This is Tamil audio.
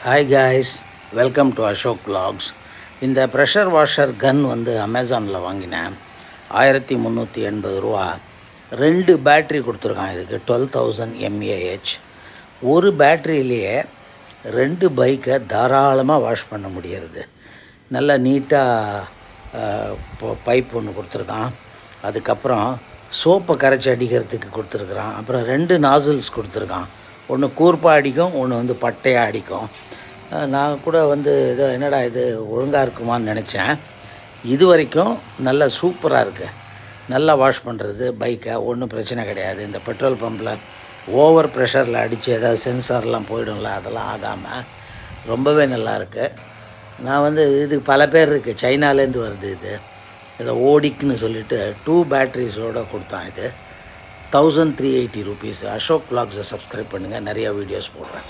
Hi guys, welcome to Ashok vlogs. இந்த ப்ரெஷர் வாஷர் கன் வந்து அமேசானில் வாங்கினேன். 1380 ரூபா. 2 பேட்ரி கொடுத்துருக்கான். இதுக்கு 12,000 mAh. ஒரு பேட்ரியிலேயே 2 பைக்கை தாராளமாக வாஷ் பண்ண முடியறது. நல்லா நீட்டாக பைப் ஒன்று கொடுத்துருக்கான். அதுக்கப்புறம் சோப்பை கரைச்சி அடிக்கிறதுக்கு கொடுத்துருக்குறான். அப்புறம் 2 நாசில்ஸ் கொடுத்துருக்கான். ஒன்று கூர்ப்பாக அடிக்கும், ஒன்று வந்து பட்டையாக அடிக்கும். நான் கூட வந்து ஏதோ என்னடா இது ஒழுங்காக இருக்குமான்னு நினச்சேன். இது வரைக்கும் நல்லா சூப்பராக இருக்குது. நல்லா வாஷ் பண்ணுறது பைக்கை, ஒன்றும் பிரச்சனை கிடையாது. இந்த பெட்ரோல் பம்பில் ஓவர் ப்ரெஷரில் அடித்து ஏதாவது சென்சார்லாம் போயிடும்ல, அதெல்லாம் ஆகாமல் ரொம்பவே நல்லா இருக்குது. நான் வந்து இதுக்கு பல பேர் இருக்குது, சைனாலேருந்து வருது. இது இதை ஓடிக்குன்னு சொல்லிவிட்டு 2 பேட்ரிஸோடு கொடுத்தான். இது 1380 rupees. அசோக் vlogsஸை சப்ஸ்கிரைப் பண்ணுங்கள், நிறையா வீடியோஸ் போடுறேன்.